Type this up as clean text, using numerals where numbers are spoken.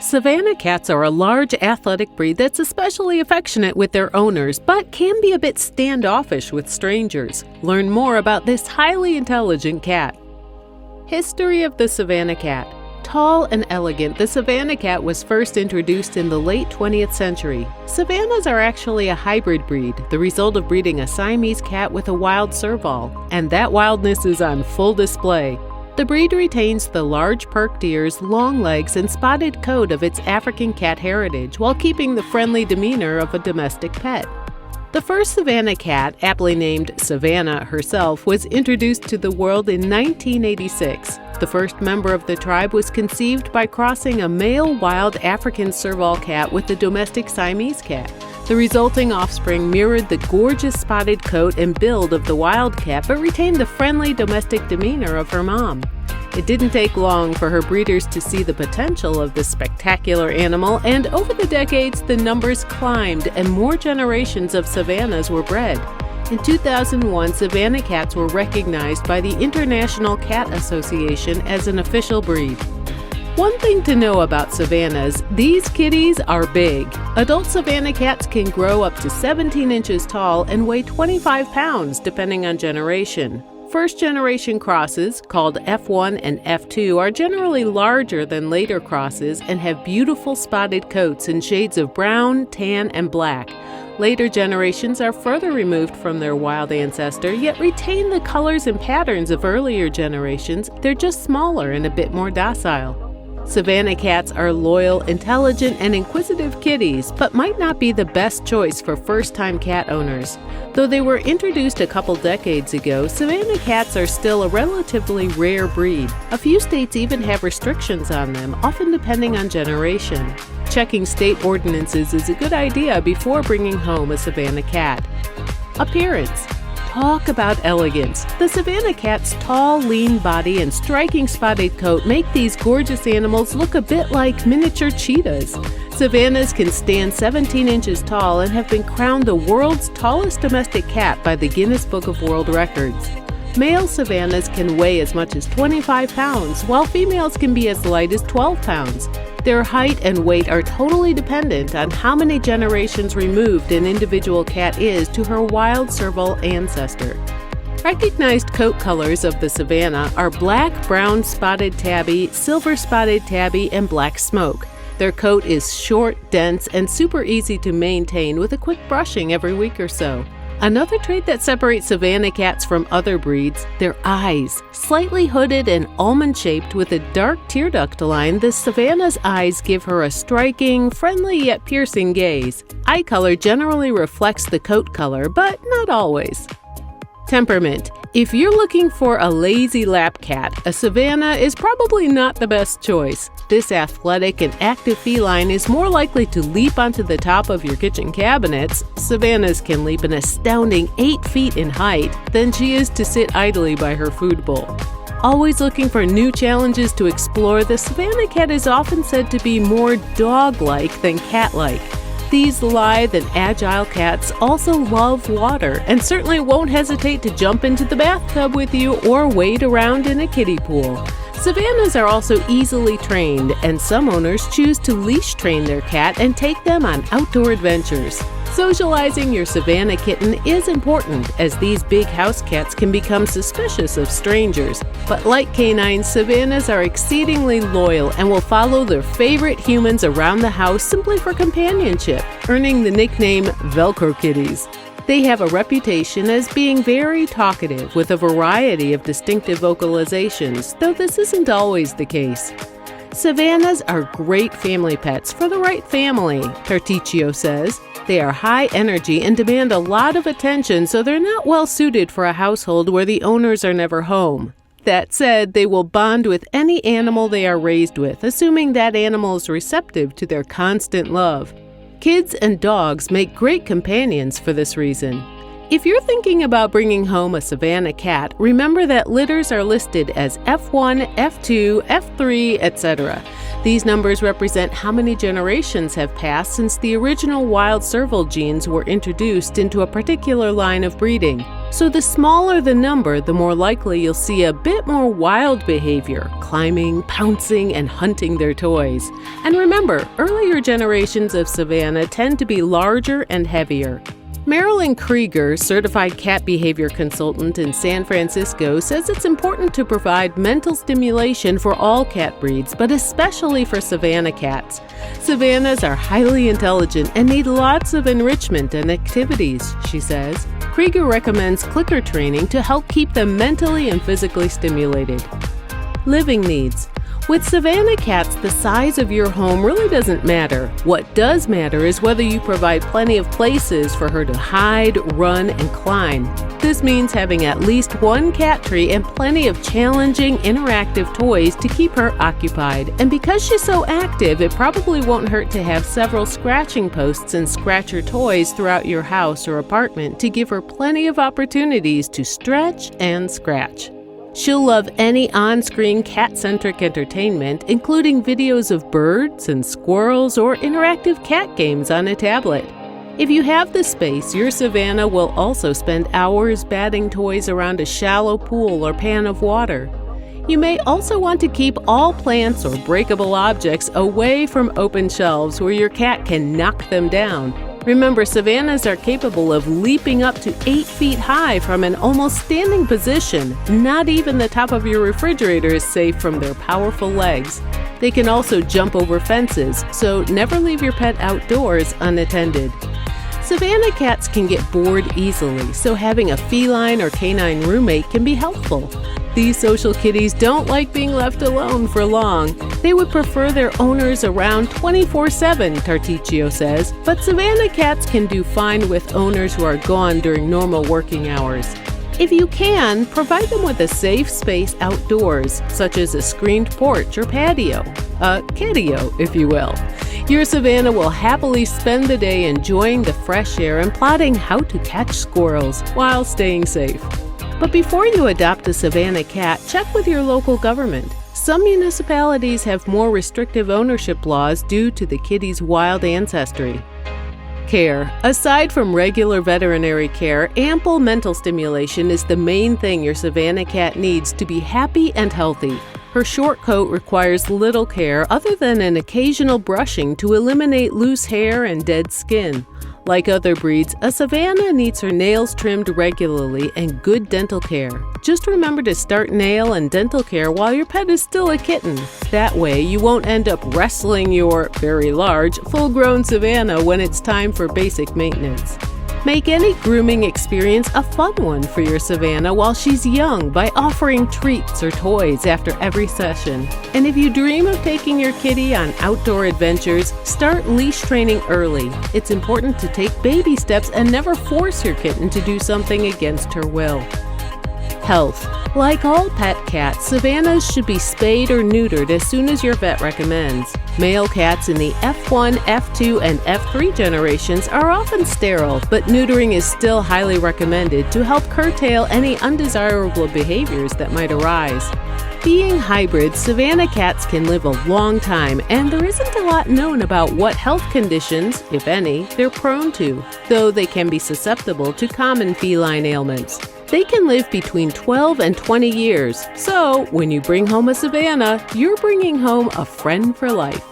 Savannah cats are a large, athletic breed that's especially affectionate with their owners, but can be a bit standoffish with strangers. Learn more about this highly intelligent cat. History of the Savannah cat. Tall and elegant, the Savannah cat was first introduced in the late 20th century. Savannahs are actually a hybrid breed, the result of breeding a Siamese cat with a wild serval, and that wildness is on full display. The breed retains the large perked ears, long legs, and spotted coat of its African cat heritage while keeping the friendly demeanor of a domestic pet. The first Savannah cat, aptly named Savannah herself, was introduced to the world in 1986. The first member of the tribe was conceived by crossing a male wild African serval cat with a domestic Siamese cat. The resulting offspring mirrored the gorgeous spotted coat and build of the wild cat, but retained the friendly domestic demeanor of her mom. It didn't take long for her breeders to see the potential of this spectacular animal, and over the decades, the numbers climbed and more generations of Savannahs were bred. In 2001, Savannah cats were recognized by the International Cat Association as an official breed. One thing to know about Savannahs, these kitties are big. Adult Savannah cats can grow up to 17 inches tall and weigh 25 pounds depending on generation. First-generation crosses, called F1 and F2, are generally larger than later crosses and have beautiful spotted coats in shades of brown, tan, and black. Later generations are further removed from their wild ancestor, yet retain the colors and patterns of earlier generations. They're just smaller and a bit more docile. Savannah cats are loyal, intelligent, and inquisitive kitties, but might not be the best choice for first-time cat owners. Though they were introduced a couple decades ago, Savannah cats are still a relatively rare breed. A few states even have restrictions on them, often depending on generation. Checking state ordinances is a good idea before bringing home a Savannah cat. Appearance. Talk about elegance. The Savannah cat's tall, lean body and striking spotted coat make these gorgeous animals look a bit like miniature cheetahs. Savannahs can stand 17 inches tall and have been crowned the world's tallest domestic cat by the Guinness Book of World Records. Male Savannahs can weigh as much as 25 pounds, while females can be as light as 12 pounds. Their height and weight are totally dependent on how many generations removed an individual cat is to her wild serval ancestor. Recognized coat colors of the Savannah are black, brown spotted tabby, silver spotted tabby, and black smoke. Their coat is short, dense, and super easy to maintain with a quick brushing every week or so. Another trait that separates Savannah cats from other breeds, their eyes. Slightly hooded and almond-shaped with a dark tear duct line, the Savannah's eyes give her a striking, friendly yet piercing gaze. Eye color generally reflects the coat color, but not always. Temperament. If you're looking for a lazy lap cat, a Savannah is probably not the best choice. This athletic and active feline is more likely to leap onto the top of your kitchen cabinets. Savannahs can leap an astounding 8 feet in height than she is to sit idly by her food bowl. Always looking for new challenges to explore, the Savannah cat is often said to be more dog-like than cat-like. These lithe and agile cats also love water and certainly won't hesitate to jump into the bathtub with you or wade around in a kiddie pool. Savannahs are also easily trained, and some owners choose to leash train their cat and take them on outdoor adventures. Socializing your Savannah kitten is important, as these big house cats can become suspicious of strangers. But like canines, Savannahs are exceedingly loyal and will follow their favorite humans around the house simply for companionship, earning the nickname Velcro kitties. They have a reputation as being very talkative with a variety of distinctive vocalizations, though this isn't always the case. Savannahs are great family pets for the right family, Tarticchio says. They are high energy and demand a lot of attention, so they're not well suited for a household where the owners are never home. That said, they will bond with any animal they are raised with, assuming that animal is receptive to their constant love. Kids and dogs make great companions for this reason. If you're thinking about bringing home a Savannah cat, remember that litters are listed as F1, F2, F3, etc. These numbers represent how many generations have passed since the original wild serval genes were introduced into a particular line of breeding. So the smaller the number, the more likely you'll see a bit more wild behavior, climbing, pouncing, and hunting their toys. And remember, earlier generations of Savannah tend to be larger and heavier. Marilyn Krieger, certified cat behavior consultant in San Francisco, says it's important to provide mental stimulation for all cat breeds, but especially for Savannah cats. Savannahs are highly intelligent and need lots of enrichment and activities, she says. Krieger recommends clicker training to help keep them mentally and physically stimulated. Living needs. With Savannah cats, the size of your home really doesn't matter. What does matter is whether you provide plenty of places for her to hide, run, and climb. This means having at least one cat tree and plenty of challenging, interactive toys to keep her occupied. And because she's so active, it probably won't hurt to have several scratching posts and scratcher toys throughout your house or apartment to give her plenty of opportunities to stretch and scratch. She'll love any on-screen cat-centric entertainment, including videos of birds and squirrels or interactive cat games on a tablet. If you have the space, your Savannah will also spend hours batting toys around a shallow pool or pan of water. You may also want to keep all plants or breakable objects away from open shelves where your cat can knock them down. Remember, Savannahs are capable of leaping up to 8 feet high from an almost standing position. Not even the top of your refrigerator is safe from their powerful legs. They can also jump over fences, so never leave your pet outdoors unattended. Savannah cats can get bored easily, so having a feline or canine roommate can be helpful. These social kitties don't like being left alone for long. They would prefer their owners around 24/7, Tarticchio says, but Savannah cats can do fine with owners who are gone during normal working hours. If you can, provide them with a safe space outdoors, such as a screened porch or patio, a catio, if you will. Your Savannah will happily spend the day enjoying the fresh air and plotting how to catch squirrels while staying safe. But before you adopt a Savannah cat, check with your local government. Some municipalities have more restrictive ownership laws due to the kitty's wild ancestry. Care. Aside from regular veterinary care, ample mental stimulation is the main thing your Savannah cat needs to be happy and healthy. Her short coat requires little care other than an occasional brushing to eliminate loose hair and dead skin. Like other breeds, a Savannah needs her nails trimmed regularly and good dental care. Just remember to start nail and dental care while your pet is still a kitten. That way, you won't end up wrestling your very large, full-grown Savannah when it's time for basic maintenance. Make any grooming experience a fun one for your Savannah while she's young by offering treats or toys after every session. And if you dream of taking your kitty on outdoor adventures, start leash training early. It's important to take baby steps and never force your kitten to do something against her will. Health. Like all pet cats, Savannahs should be spayed or neutered as soon as your vet recommends. Male cats in the F1, F2, and F3 generations are often sterile, but neutering is still highly recommended to help curtail any undesirable behaviors that might arise. Being hybrids, Savannah cats can live a long time, and there isn't a lot known about what health conditions, if any, they're prone to, though they can be susceptible to common feline ailments. They can live between 12 and 20 years, so when you bring home a Savannah, you're bringing home a friend for life.